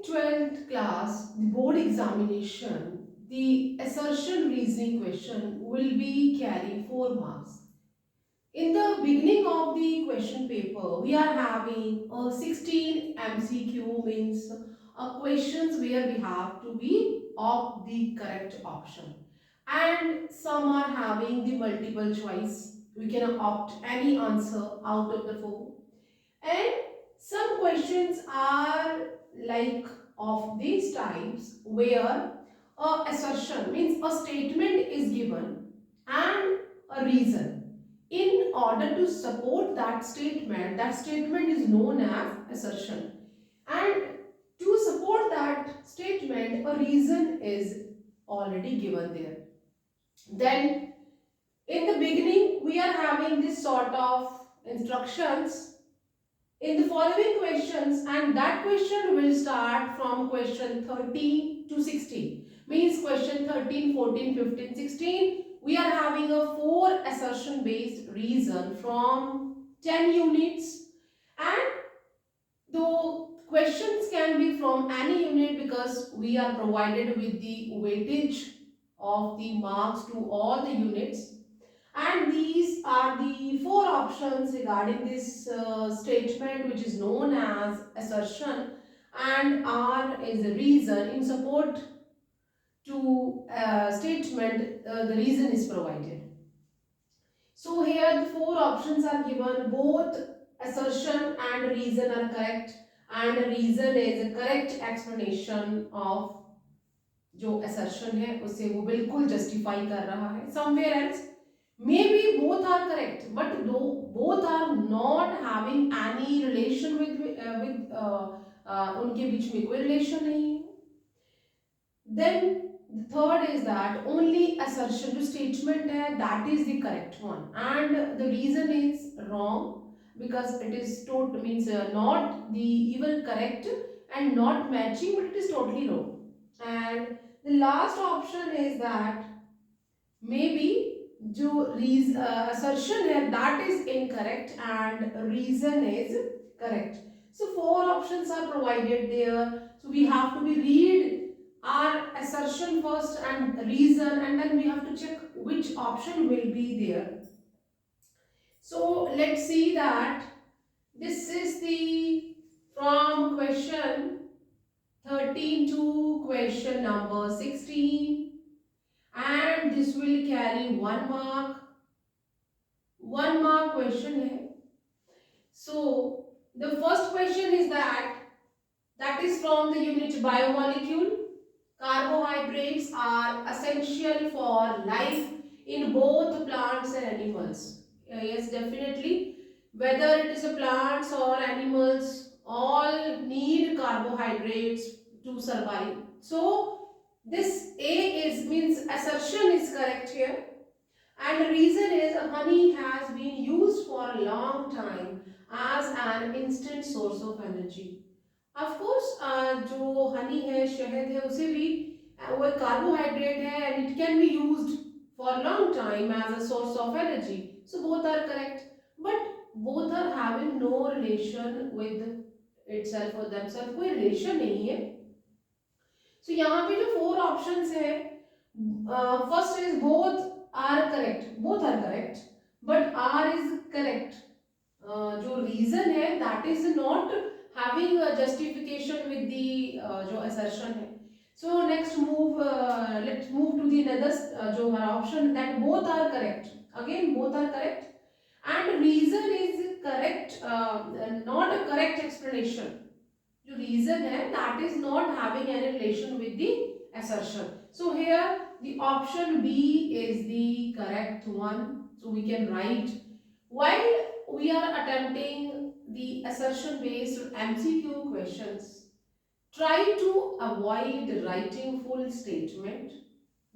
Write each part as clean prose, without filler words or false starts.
12th class, the board examination, the assertion reasoning question will be carry 4 marks. In the beginning of the question paper, we are having a 16 MCQ, means questions where we have to be opt the correct option. And some are having the multiple choice. We can opt any answer out of the four. And some questions are like of these types where a assertion, means a statement is given and a reason. In order to support that statement is known as assertion. And to support that statement, a reason is already given there. Then in the beginning, we are having this sort of instructions in the following questions, and that question will start from question 13 to 16, means question 13, 14, 15, 16. We are having a 4 assertion based reason from 10 units, and though questions can be from any unit because we are provided with the weightage of the marks to all the units. And these are the 4 options regarding this statement, which is known as assertion, and R is a reason. In support to statement, the reason is provided. So here the 4 options are given, both assertion and reason are correct, and reason is a correct explanation of जो assertion है उसे वो बिल्कुल justify कर रहा है. Somewhere else maybe both are correct, but though both are not having any relation उनके बीच में कोई relation नहीं है. Then the third is that only assertion जो statement है that is the correct one, and the reason is wrong because it is total, means not the even correct and not matching, but it is totally wrong. And the last option is that maybe जो assertion है that is incorrect and reason is correct. So 4 options are provided there. So we have to be read our assertion first and reason, and then we have to check which option will be there. So let's see that this is the from question 13 to question number 16, and this will carry 1 mark. 1 mark question है. So the first question is that is from the unit biomolecule. Carbohydrates are essential for life in both plants and animals. Yes, definitely. Whether it is a plants or animals, all need carbohydrates to survive. So this A is means assertion is correct here. And the reason is honey has been used for a long time as an instant source of energy. Of course, जो honey है, शहद है, उसे भी वो एक carbohydrate है and it can be used for a long time as a source of energy. So both are correct, but both are having no relation with itself or themselves. कोई relation नहीं है. So यहाँ पे जो 4 options है, first is both are correct, but R is correct. जो reason है that is not having a justification with the जो assertion है. So next let's move to the another जो हमारा option that both are correct. Again both are correct, and reason is correct, not a correct explanation. जो reason है that is not having any relation with the assertion. So here the option B is the correct one. So we can write, while we are attempting the assertion based MCQ questions, try to avoid writing full statement.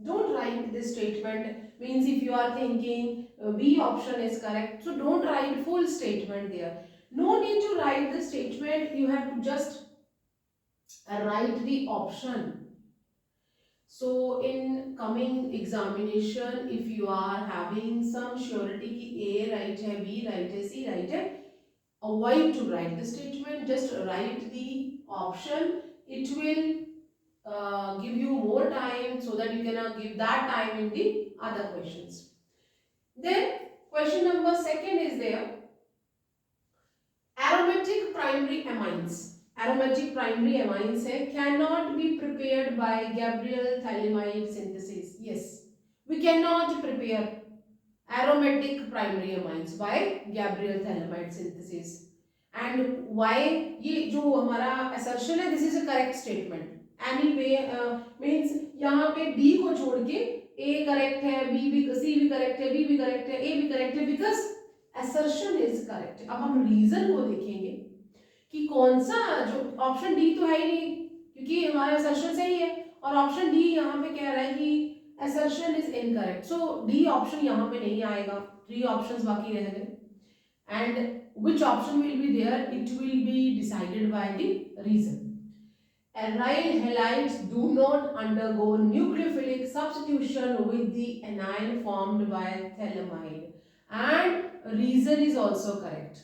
Don't write this statement, means if you are thinking B option is correct, so don't write full statement there. No need to write the statement, you have to just write the option. So in coming examination, if you are having some surety कि A right है, B right है, C right है, avoid to write the statement, just write the option, it will give you more time so that you can give that time in the other questions. Then question number second is there, aromatic primary amines. Aromatic primary amines है, cannot be prepared by Gabriel thalamide synthesis. Yes, we cannot prepare aromatic primary amines by Gabriel thalamide synthesis. And why? ये जो हमारा assertion है, this is a correct statement. Anyway means यहाँ पे D को छोड़ के A correct है, B भी, C भी correct है, B भी correct है, A भी correct है, because assertion is correct. अब हम reason को देखेंगे कि कौन सा, जो ऑप्शन डी तो है ही नहीं क्योंकि हमारा assertion सही है, और ऑप्शन डी यहाँ पे कह रहा है कि assertion is incorrect. So D option यहाँ पे नहीं आएगा, 3 ऑप्शंस बाकी रह गए. And which option will be there? It will be decided by the reason. Aryl halides do not undergo nucleophilic substitution with the anion formed by thalamide, and reason is also correct.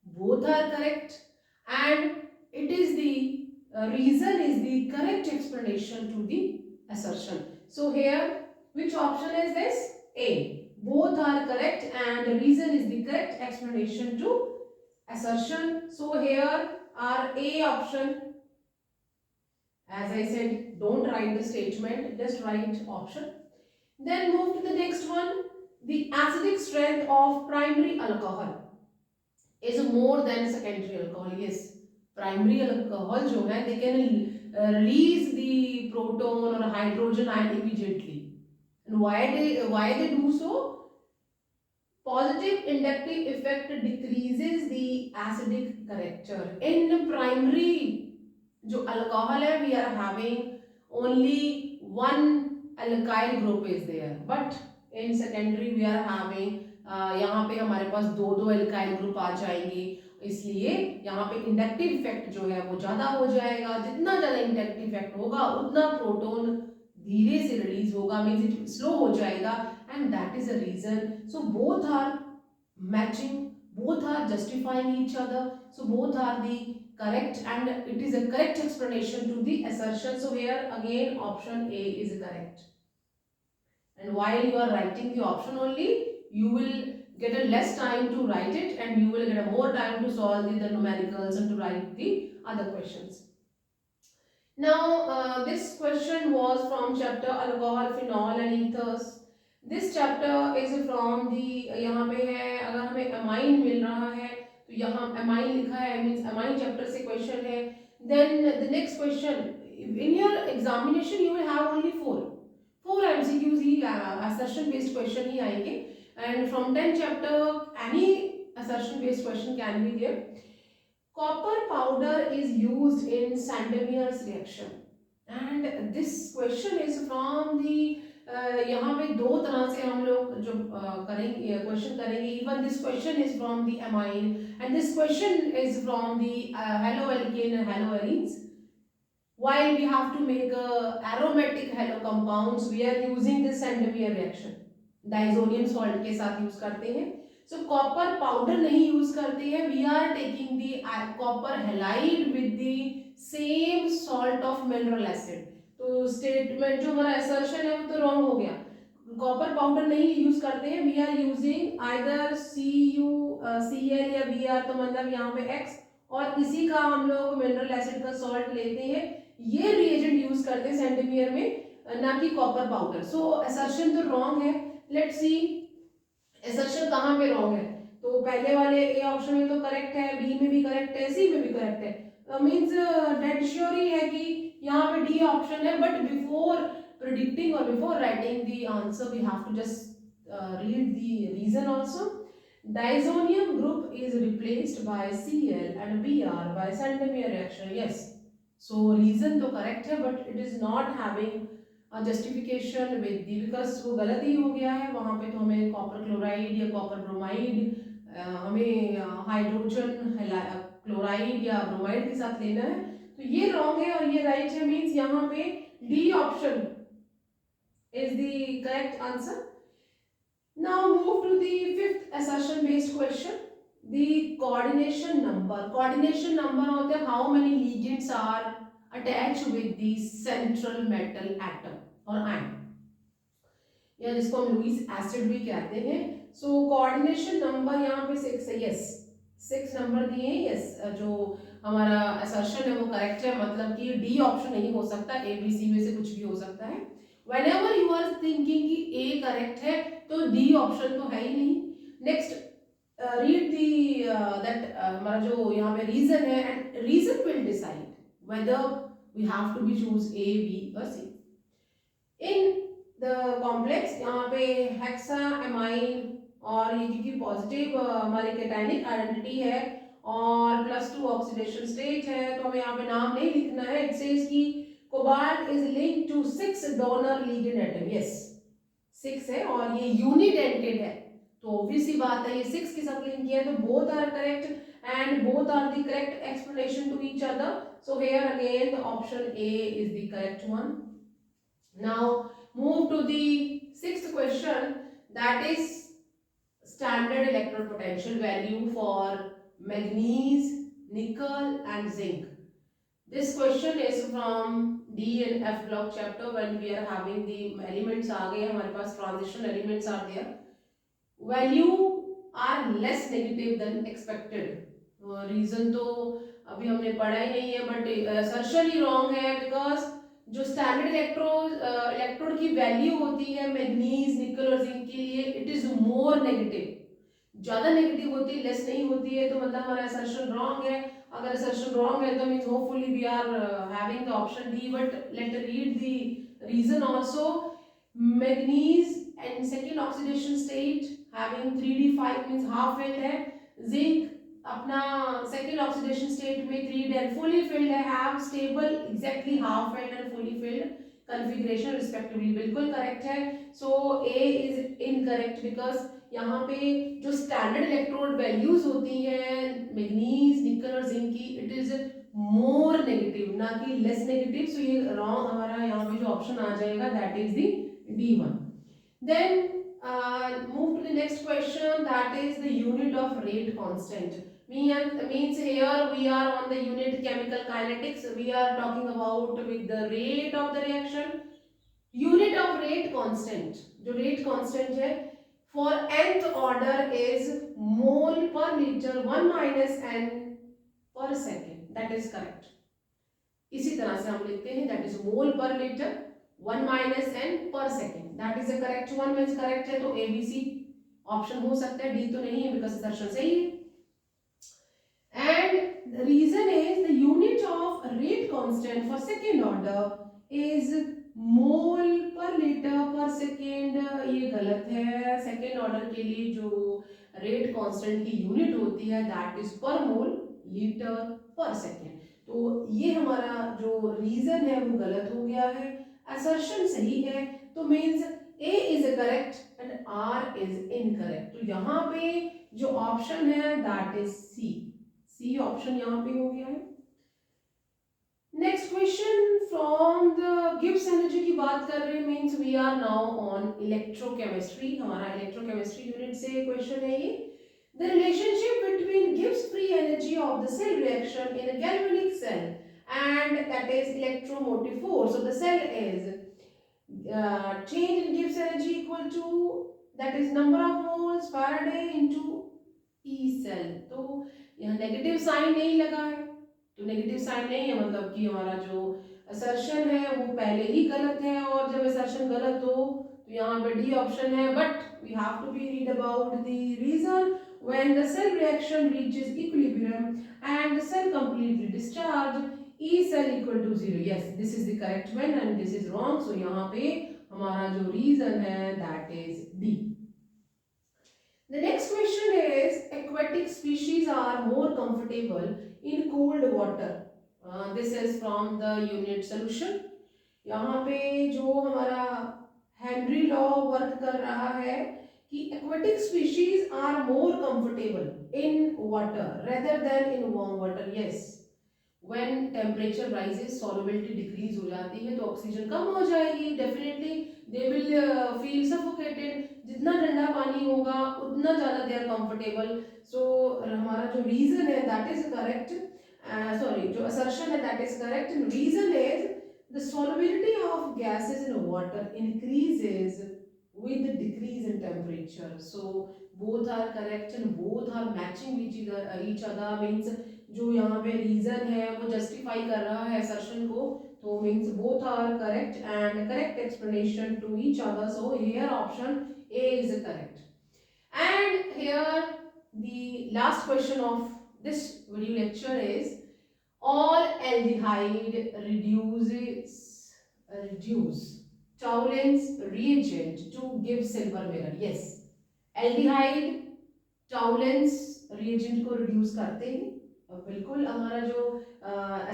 Both are correct, and it is the reason is the correct explanation to the assertion. So here, which option is this? A. Both are correct, and the reason is the correct explanation to assertion. So here our A option. As I said, don't write the statement, just write option. Then move to the next one. The acidic strength of primary alcohol is more than secondary alcohol. Yes, primary alcohol जो है, they can release the proton or hydrogen ion immediately. And why they do so? Positive inductive effect decreases the acidic character. In primary जो alcohol है, we are having only one alkyl group is there, but in secondary we are having यहाँ पे हमारे पास दो alkyl group आ जाएंगे, इसलिए यहाँ पे इंडक्टिव इफेक्ट जो है वो ज्यादा हो जाएगा. जितना ज्यादा इंडक्टिव इफेक्ट होगा उतना प्रोटोन धीरे से रिलीज होगा, मीन्स इट स्लो हो जाएगा, and that is a reason. So both are matching, both are justifying each other, so both are the correct, and it is a correct explanation to the assertion. So here again option A is correct, and while you are writing the option only, you will get a less time to write it, and you will get a more time to solve the numericals and to write the other questions. Now this question was from chapter alcohol, phenol and ethers. This chapter is from the, यहाँ पे है, अगर हमें amine मिल रहा है तो यहाँ amine लिखा है, means amine chapter से question है. Then the next question, in your examination you will have only 4 MCQs he assertion based question ही आएंगे, and from 10 chapter any assertion based question can be there. Copper powder is used in Sandemeier's reaction, and this question is from the यहाँ पे दो तरह से हम लोग जो करेंगे क्वेश्चन करेंगे. Even this question is from the amine, and this question is from the haloalkane and haloarenes. While we have to make aromatic halo compounds, we are using this Sandemeyer reaction. Diazonium salt के साथ use करते हैं. So copper powder नहीं use करते हैं, we are taking the copper halide with the same salt of mineral acid. तो statement जो हमारा असर्शन है वो तो रॉन्ग हो गया. कॉपर पाउडर नहीं यूज करते हैं, we are using either CuCl या Br, तो मतलब यहाँ पे X, और इसी का हम लोग मिनरल एसिड का सॉल्ट लेते हैं. ये रिएजेंट यूज करते हैं सेंटीमीटर में, ना कि कॉपर पाउडर. सो असर्शन तो रॉन्ग है. लेट्स सी असर्शन कहाँ पे रॉन्ग है. तो पहले वाले ए ऑप्शन में तो करेक्ट है, बी में भी करेक्ट है, सी में भी करेक्ट है. मीन्स डेड श्योर ही है कि यहाँ पे डी ऑप्शन है. बट बिफोर प्रिडिक्टिंग और before writing the answer we have to just read the reason also. Diazonium group is replaced by Cl and Br by Sandemeyer reaction. Yes, so reason तो correct है, but it is not having a justification with the, because वो गलत ही हो गया है. वहाँ पे तो हमें कॉपर क्लोराइड या कॉपर ब्रोमाइड, हमें हाइड्रोजन क्लोराइड या ब्रोमाइड के साथ लेना है. तो ये रॉन्ग है और ये राइट है. मीन्स यहाँ पे D option is the correct answer. Now move to the fifth assertion based question. the coordination number होते हैं how many ligands are attached with the central metal atom or ion, या जिसको हम Lewis acid भी कहते हैं. So coordination number यहाँ पे 6 है. यस, 6 नंबर दिए हैं. यस, जो हमारा असर्शन है वो करेक्ट है, मतलब कि डी ऑप्शन नहीं हो सकता, ए बी सी में से कुछ भी हो सकता है. व्हेनेवर यू आर थिंकिंग कि ए करेक्ट है तो डी ऑप्शन तो है ही नहीं. नेक्स्ट, रीड दी दैट हमारा जो यहाँ पे रीजन है, and reason will decide whether we have to be choose A B और सी. इन द कॉम्प्लेक्स यहाँ पे हेक्सा एमाइन, और ये क्योंकि पॉजिटिव हमारी कैटायनिक आइडेंटिटी है और +2 ऑक्सीडेशन स्टेट है, तो हमें यहाँ पे नाम नहीं लिखना है. इट सेज कि cobalt is linked to 6 donor ligand atom. Yes, 6 है और ये यूनिडेंटेड है, तो ऑब्वियस सी बात है ये 6 के साथ लिंक किया है, तो both are correct and both are the correct explanation to each other. So here again the option A is the correct one. Now move to the sixth question, that is standard electrode potential value for manganese, nickel and zinc. This question is from D and F block chapter when we are having the elements आ गए हमारे पास, transition elements are there. Value are less negative than expected. Reason तो अभी हमने पढ़ा ही नहीं है, but assertion ही wrong है, because जो स्टैंडर्ड इलेक्ट्रोड की वैल्यू होती है मैग्नीज, निकल और जिंक के लिए, इट इज मोर नेगेटिव. ज्यादा नेगेटिव होती है, लेस नहीं होती है, तो मतलब हमारा असर्शन रॉन्ग है. अगर असर्शन रॉन्ग है तो means hopefully we are having the option D. But let read the reason also. Manganese and second oxidation state having 3d5 means half filled है. जिंक अपना सेकेंड ऑक्सीडेशन स्टेट में 3d and fully filled है, have stable exactly half filled and fully filled configuration respectively. बिल्कुल correct है. So A is incorrect because यहाँ पे जो standard electrode values होती हैं मैग्नीज, निकल और जिंक की, इट इज मोर नेगेटिव, ना कि लेस नेगेटिव. सो ये रॉन्ग हमारा यहाँ पे जो ऑप्शन आ जाएगा that is the D1. Then move to the next question, that is the unit of rate constant. Means here we are on the unit chemical kinetics. We are talking about with the rate of the reaction. Unit of rate constant, जो rate constant है for nth order is mole per liter 1 minus n per second. That is correct. इसी तरह से हम लिखते हैं, that is mole per liter 1 minus n per second. That is the correct one. means correct है तो A B C option हो सकता है, D तो नहीं है बिकॉज असर्शन सही है. And the reason is the unit of rate constant for second order is mole per liter per second. ये गलत है. सेकेंड ऑर्डर के लिए जो रेट कांस्टेंट की यूनिट होती है दैट इज पर मोल लीटर पर सेकेंड. तो ये हमारा जो रीजन है वो गलत हो गया है, असर्शन सही है. तो means A is correct and R is incorrect. तो यहाँ पे जो ऑप्शन है दैट इज सी ऑप्शन यहाँ पे हो गया है. Next question from the Gibbs energy की बात कर रहे हैं. Means we are now on electrochemistry. हमारा इलेक्ट्रोकेमिस्ट्री यूनिट से क्वेश्चन है ये. The relationship between Gibbs free energy of the cell reaction in a galvanic cell and that is electromotive force. So the cell is change in Gibbs energy equal to that is number of moles Faraday into E cell. तो यहाँ negative sign नहीं लगा है, तो negative sign नहीं है मतलब कि हमारा जो असर्शन है वो पहले ही गलत है, और जब असर्शन गलत हो तो यहाँ पे डी ऑप्शन है. But we have to be read about the reason. when the cell reaction reaches equilibrium and the cell completely discharged, E cell equal to 0. yes, this is the correct one and this is wrong. so यहाँ पे हमारा जो reason है that is D. The next question is aquatic species are more comfortable in cold water. This is from the unit solution. यहाँ पे जो हमारा Henry law work कर रहा है कि aquatic species are more comfortable in water rather than in warm water. yes, when temperature rises solubility decrease हो जाती है तो ऑक्सीजन कम हो जाएगी, definitely they will feel suffocated. जितना ठंडा पानी होगा उतना ज़्यादा दे आर कंफर्टेबल। सो हमारा जो रीजन है दैट इज करेक्ट, सॉरी जो असर्शन है that is correct. Reason is the solubility of gases in water increases with the decrease in temperature. So both are correct and both are matching each other means जो यहाँ पे reason है वो justify कर रहा है assertion को, तो means both are correct and correct explanation to each other. So here option A is correct. And here the last question of this video lecture is all aldehyde reduce Townend's reagent to give silver mirror. Yes, aldehyde Townend's reagent को reduce करते हैं, बिल्कुल हमारा जो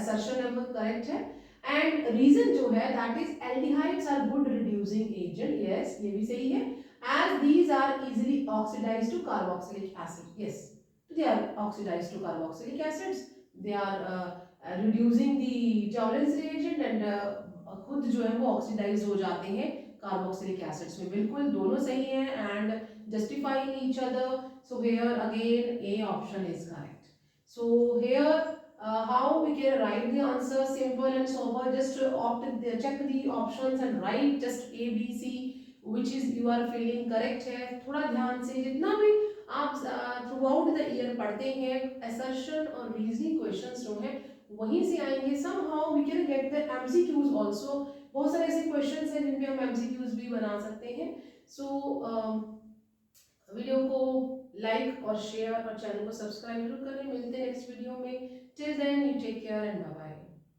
assertion है वो correct है। And reason जो है that is aldehydes are good reducing agent, yes ये भी सही है, as these are easily oxidized to carboxylic acid. Yes, they are oxidized to carboxylic acids. They are reducing the Townend's reagent and खुद जो है वो ऑक्सीडाइज हो जाते हैं कार्बोक्सिलिक एसिड्स में। बिल्कुल दोनों सही है and justifying each other. So here again A option is correct. So here how we can write the answer, simple and sober, just check the options and write just A B C which is you are feeling correct है। थोड़ा ध्यान से जितना भी आप through out the year पढ़ते हैं assertion और रीजनिंग क्वेश्चंस जो हैं वहीं से आएंगे। somehow we can get the MCQs also, बहुत सारे ऐसे क्वेश्चंस हैं जिनपे हम MCQs भी बना सकते हैं। सो वीडियो को लाइक और शेयर और चैनल को सब्सक्राइब जरूर करें। मिलते हैं नेक्स्ट वीडियो में। Till then you take care and bye bye.